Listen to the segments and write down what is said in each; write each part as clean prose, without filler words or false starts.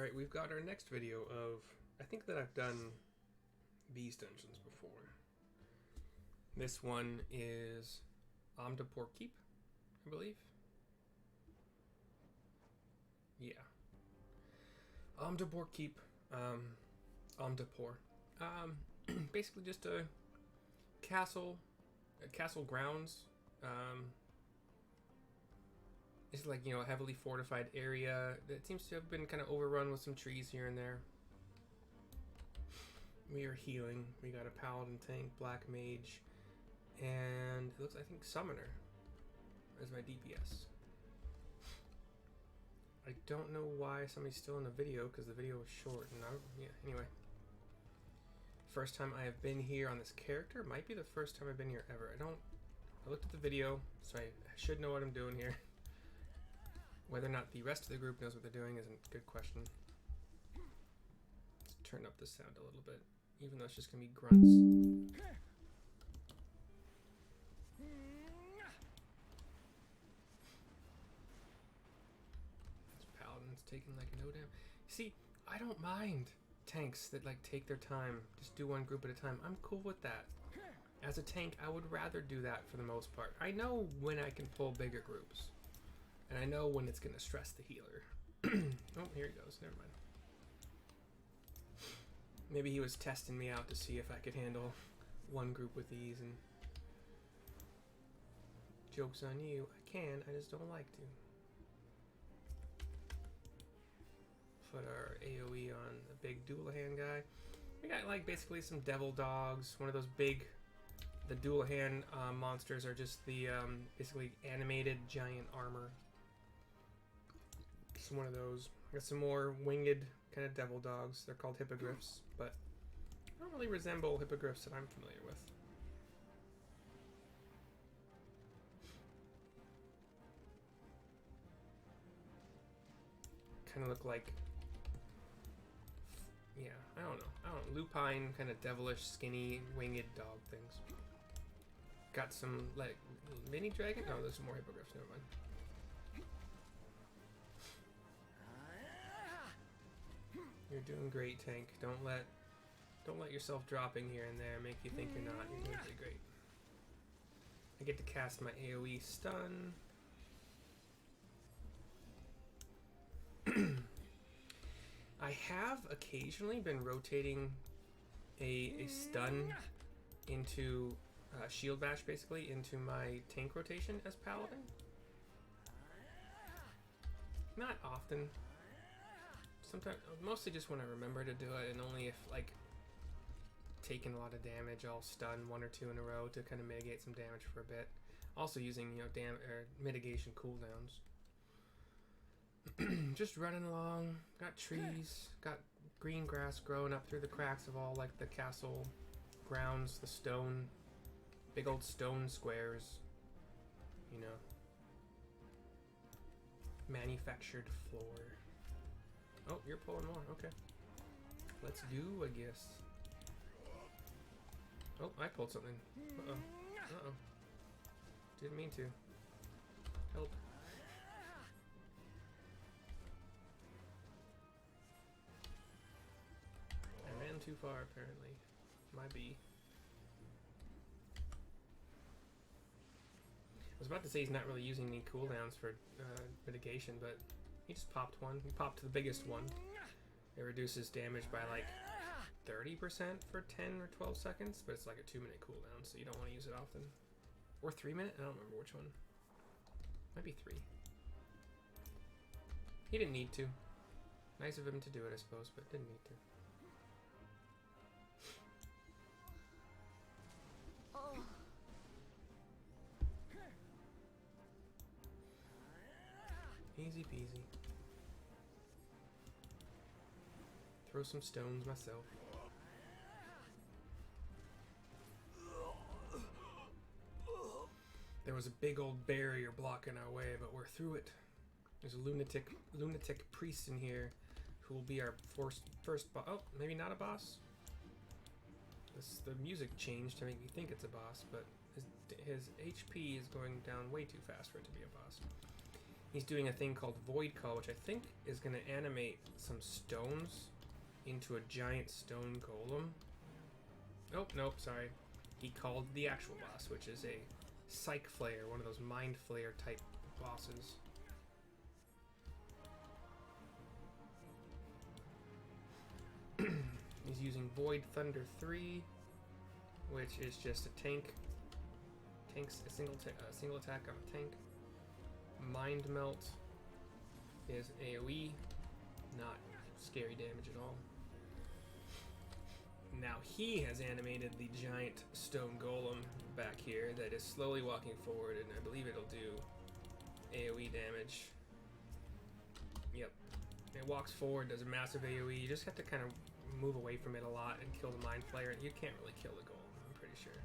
Alright, we've got our next video of... I think that I've done these dungeons before. This one is Amdapor Keep, I believe. Yeah. Amdapor Keep. Amdapor. Basically just a castle grounds. It's like, you know, a heavily fortified area that seems to have been kind of overrun with some trees here and there. We are healing. We got a paladin tank, black mage, and it looks, I think, summoner as my DPS. I don't know why somebody's still in the video, because the video was short. And anyway. First time I have been here on this character. Might be the first time I've been here ever. I looked at the video, so I should know what I'm doing here. Whether or not the rest of the group knows what they're doing is a good question. Let's turn up the sound a little bit, even though it's just going to be grunts. This paladin's taking like no damn... See, I don't mind tanks that like take their time, just do one group at a time. I'm cool with that. As a tank, I would rather do that for the most part. I know when I can pull bigger groups. And I know when it's going to stress the healer. Oh, here he goes. Never mind. Maybe he was testing me out to see if I could handle one group with ease. And joke's on you. I can. I just don't like to. Put our AoE on the big Dual-Hand guy. We got like basically some devil dogs. One of those big... The Dual-Hand monsters are just the basically animated giant armor. One of those. Got some more winged kind of devil dogs. They're called hippogriffs, but they don't really resemble hippogriffs that I'm familiar with. Kind of look like, yeah, I don't know, lupine, kind of devilish, skinny, winged dog things. Got some like mini dragon. No, there's some more hippogriffs. Never mind. You're doing great, tank. Don't let yourself dropping here and there make you think you're not. You're doing pretty great. I get to cast my AoE stun. I have occasionally been rotating a stun into shield bash, basically, into my tank rotation as paladin. Not often. Sometimes, mostly just when I remember to do it, and only if, like, taking a lot of damage, I'll stun one or two in a row to kind of mitigate some damage for a bit. Also using, you know, mitigation cooldowns. Just running along, got trees, got green grass growing up through the cracks of all, like, the castle grounds, the stone, big old stone squares, you know. Manufactured floor. Oh, you're pulling more. Okay. Let's do, I guess. Oh, I pulled something. Uh-oh. Uh-oh. Didn't mean to. Help. I ran too far, apparently. My B. I was about to say he's not really using any cooldowns for mitigation, but he just popped one. He popped the biggest one. It reduces damage by like 30% for 10 or 12 seconds, but it's like a 2-minute cooldown, so you don't want to use it often. Or 3-minute? I don't remember which one. Might be 3. He didn't need to. Nice of him to do it, I suppose, but didn't need to. Easy peasy. Throw some stones myself. There was a big old barrier blocking our way, but we're through it. There's a lunatic priest in here who will be our first boss. Oh, maybe not a boss? The music changed to make me think it's a boss, but his HP is going down way too fast for it to be a boss. he's doing a thing called Void Call, which I think is going to animate some stones into a giant stone golem. Oh, nope, sorry. He called the actual boss, which is a Psych Flayer, one of those Mind Flayer type bosses. He's using Void Thunder 3, which is just a tank. Tank's a single attack on a tank. Mind Melt is AoE, not scary damage at all. Now he has animated the giant stone golem back here that is slowly walking forward, and I believe it'll do AoE damage. Yep. It walks forward, does a massive AoE. You just have to kind of move away from it a lot and kill the Mind Flayer. You can't really kill the golem, I'm pretty sure.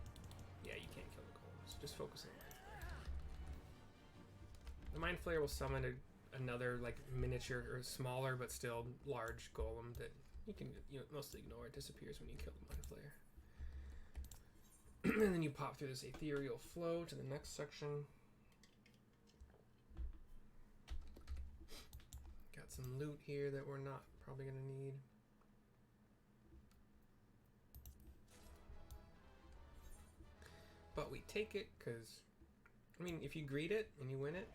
Yeah, you can't kill the golem, so just focus on the Mind Flayer. The Mind Flayer will summon another like miniature or smaller but still large golem that you can mostly ignore. It disappears when you kill the Mind Flayer. And then you pop through this ethereal flow to the next section. Got some loot here that we're not probably going to need. But we take it because, I mean, if you greet it and you win it,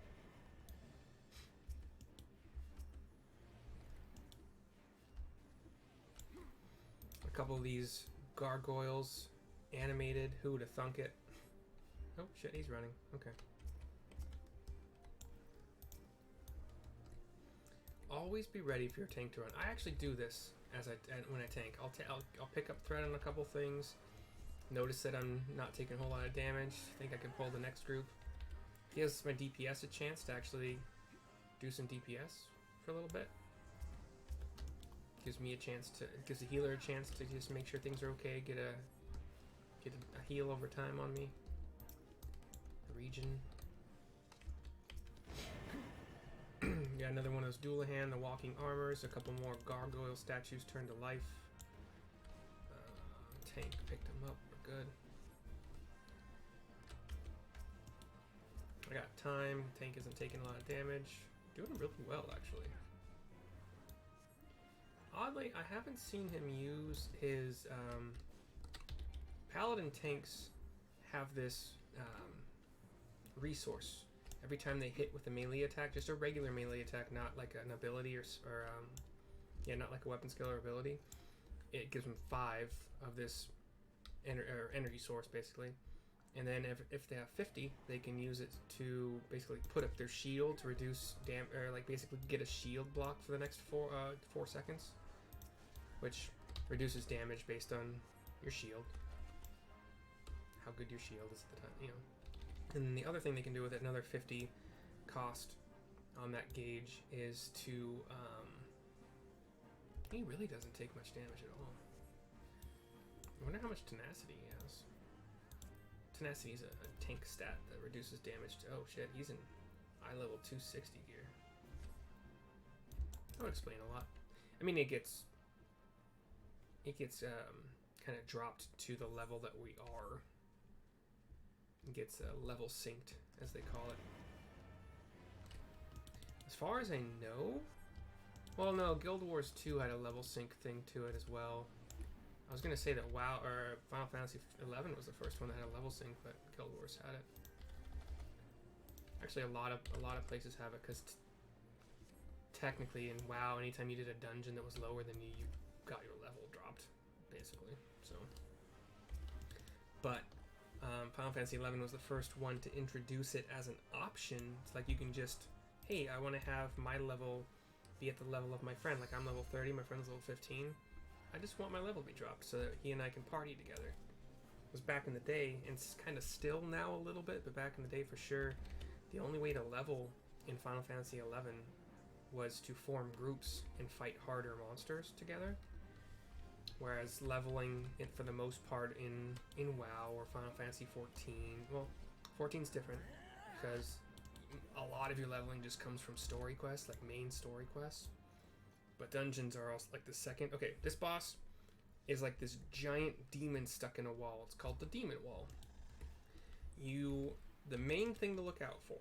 a couple of these gargoyles animated, who would have thunk it? Oh shit, he's running. Okay. Always be ready for your tank to run. I actually do this when I tank. I'll pick up threat on a couple things. Notice that I'm not taking a whole lot of damage. Think I can pull the next group. Gives my DPS a chance to actually do some DPS for a little bit. Gives me a chance to, gives the healer a chance to just make sure things are okay. Get a heal over time on me. Region. Got another one of those Doulahan, the walking armors. A couple more gargoyle statues turned to life. Tank picked him up. We're good. I got time. Tank isn't taking a lot of damage. Doing really well, actually. Oddly, I haven't seen him use his paladin tanks have this resource. Every time they hit with a melee attack, just a regular melee attack, not like an ability or yeah, not like a weapon skill or ability. It gives them 5 of this energy source, basically. And then if they have 50, they can use it to basically put up their shield to reduce or like basically get a shield block for the next 4 seconds, which reduces damage based on your shield, how good your shield is at the time, you know. And then the other thing they can do with it, another 50 cost on that gauge, is to he really doesn't take much damage at all. I wonder how much tenacity he has. Tenacity is a tank stat that reduces damage to, oh shit, he's in eye level 260 gear. That would explain a lot. I mean, it gets kind of dropped to the level that we are. It gets level synced, as they call it. As far as I know, well, no, Guild Wars 2 had a level sync thing to it as well. I was gonna say that WoW or Final Fantasy 11 was the first one that had a level sync, but Guild Wars had it. Actually, a lot of places have it, because technically in WoW, anytime you did a dungeon that was lower than you got your level dropped, basically. So, but Final Fantasy 11 was the first one to introduce it as an option. It's like you can just, hey, I want to have my level be at the level of my friend. Like I'm level 30, my friend's level 15. I just want my level to be dropped so that he and I can party together. It was back in the day, and it's kind of still now a little bit, but back in the day for sure, the only way to level in Final Fantasy 11 was to form groups and fight harder monsters together. Whereas leveling, for the most part, in WoW or Final Fantasy 14, well, 14's different, because a lot of your leveling just comes from story quests, like main story quests. But dungeons are also like the second. Okay, this boss is like this giant demon stuck in a wall. It's called the Demon Wall. The main thing to look out for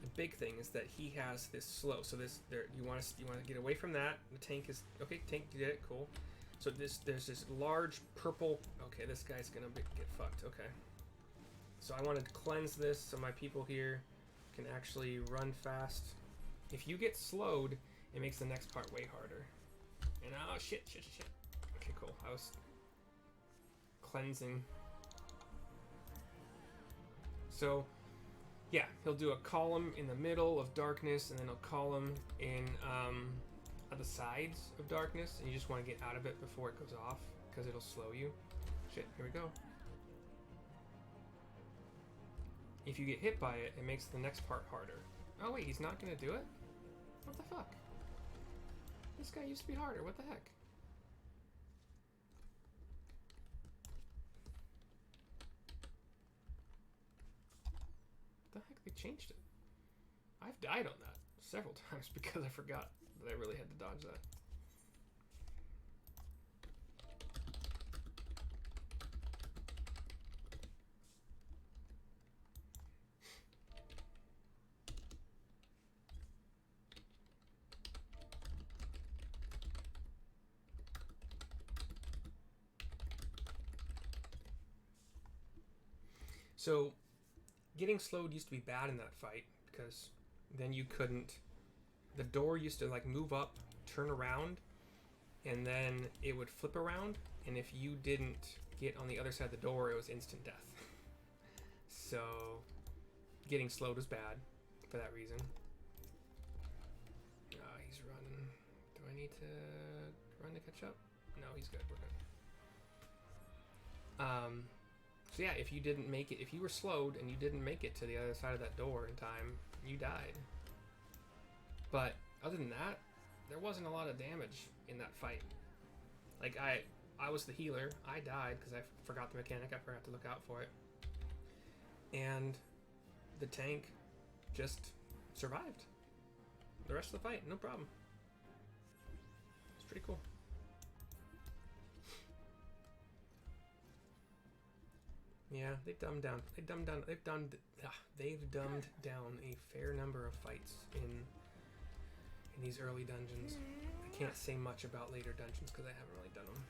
The big thing is that he has this slow. So this there you want to get away from that. The tank is okay. Tank did it. Cool. So there's this large purple. Okay, this guy's gonna get fucked. Okay. So I want to cleanse this so my people here can actually run fast. If you get slowed, it makes the next part way harder. And oh shit. Okay, cool. I was cleansing. So yeah, he'll do a column in the middle of darkness, and then a column in at the sides of darkness, and you just want to get out of it before it goes off, because it'll slow you. Shit, here we go. If you get hit by it, it makes the next part harder. Oh wait, he's not gonna do it? What the fuck? This guy used to be harder, what the heck? What the heck? They changed it. I've died on that several times because I forgot that I really had to dodge that. So, getting slowed used to be bad in that fight, because then you couldn't... The door used to, like, move up, turn around, and then it would flip around, and if you didn't get on the other side of the door, it was instant death. So, getting slowed was bad for that reason. He's running. Do I need to run to catch up? No, he's good. We're good. So yeah, if you didn't make it, if you were slowed and you didn't make it to the other side of that door in time, you died. But other than that, there wasn't a lot of damage in that fight. Like, I was the healer. I died because I forgot the mechanic. I forgot to look out for it. And the tank just survived the rest of the fight. No problem. It's pretty cool. Yeah, they've dumbed down a fair number of fights in these early dungeons. I can't say much about later dungeons because I haven't really done them.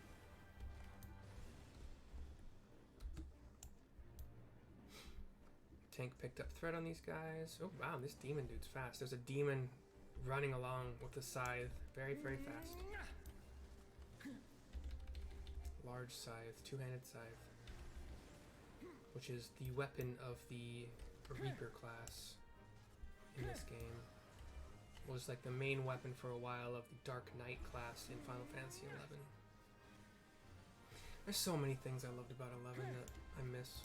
Tank picked up threat on these guys. Oh wow, this demon dude's fast. There's a demon running along with the scythe, very, very fast. Large scythe, two-handed scythe, which is the weapon of the Reaper class in this game. Was like the main weapon for a while of the Dark Knight class in Final Fantasy XI. There's so many things I loved about 11 that I miss.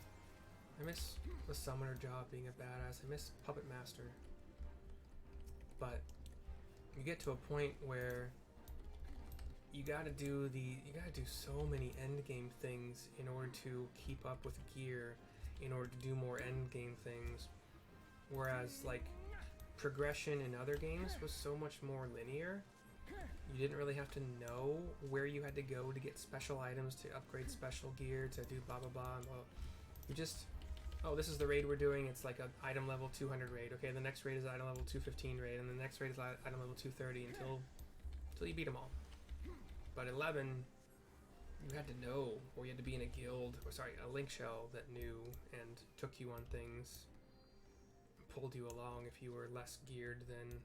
I miss the summoner job being a badass. I miss Puppet Master. But you get to a point where you gotta do so many endgame things in order to keep up with gear, in order to do more endgame things. Whereas like progression in other games was so much more linear. You didn't really have to know where you had to go to get special items, to upgrade special gear, to do blah blah blah and blah. You just, oh, this is the raid we're doing. It's like an item level 200 raid. Okay, the next raid is item level 215 raid, and the next raid is item level 230 until you beat them all. But 11, you had to know, or you had to be in a guild, or sorry, a link shell that knew and took you on things, pulled you along if you were less geared than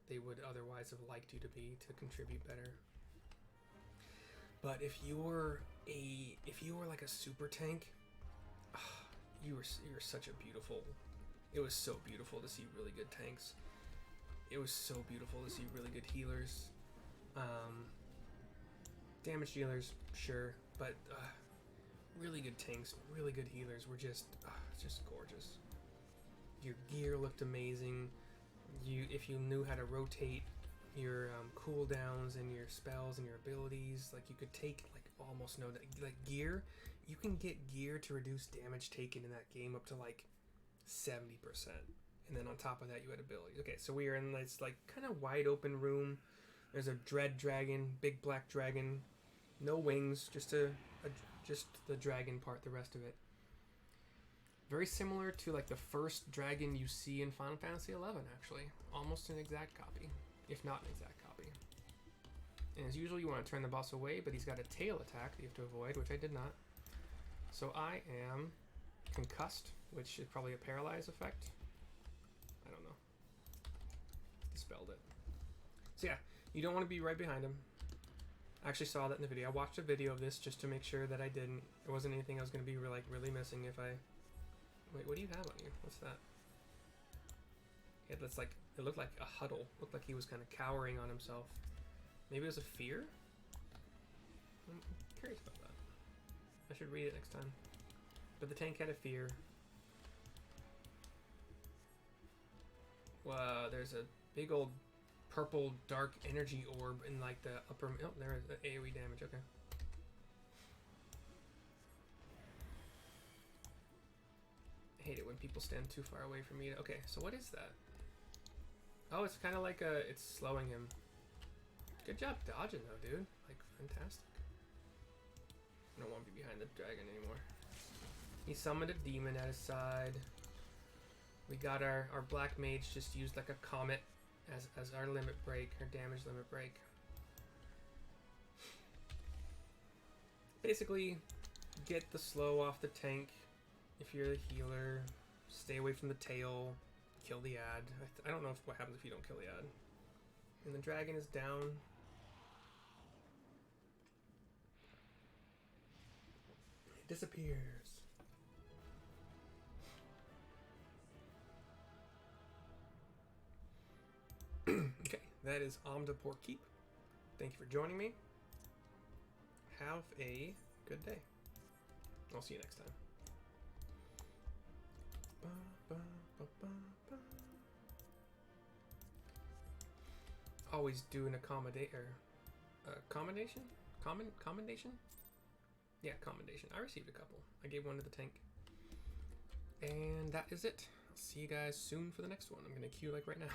they would otherwise have liked you to be to contribute better. But if you were like a super tank, you were such a beautiful. It was so beautiful to see really good tanks. It was so beautiful to see really good healers. Damage dealers, sure, but really good tanks, really good healers were just gorgeous. Your gear looked amazing. If you knew how to rotate your cooldowns and your spells and your abilities, like you could take like almost no like gear. You can get gear to reduce damage taken in that game up to like 70%, and then on top of that you had abilities. Okay, so we are in this like kind of wide open room. There's a dread dragon, big black dragon, no wings, just the dragon part, the rest of it. Very similar to like the first dragon you see in Final Fantasy XI, actually. Almost an exact copy, if not an exact copy. And as usual, you want to turn the boss away, but he's got a tail attack that you have to avoid, which I did not. So I am concussed, which is probably a paralyze effect. I don't know. Dispelled it. So yeah, you don't want to be right behind him. I actually saw that in the video. I watched a video of this just to make sure that there wasn't anything I was going to be really missing if I... Wait, what do you have on you? What's that? Yeah, that's like, it looked like a huddle. It looked like he was kind of cowering on himself. Maybe it was a fear? I'm curious about that. I should read it next time. But the tank had a fear. Wow, there's a big old purple dark energy orb in like the upper... Oh, there is the AoE damage, okay. I hate it when people stand too far away from me. Okay, so what is that? Oh, it's kind of like it's slowing him. Good job dodging though, dude. Like, fantastic. I don't want to be behind the dragon anymore. He summoned a demon at his side. We got our black mage just used like a comet as our limit break, our damage limit break. Basically, get the slow off the tank. If you're the healer, stay away from the tail, kill the ad. I don't know what happens if you don't kill the ad. And the dragon is down. It disappears. Okay, that is Amdapor Keep. Thank you for joining me. Have a good day. I'll see you next time. Always do an commendation? Commendation? Yeah, commendation. I received a couple. I gave one to the tank. And that is it. I'll see you guys soon for the next one. I'm gonna queue like right now.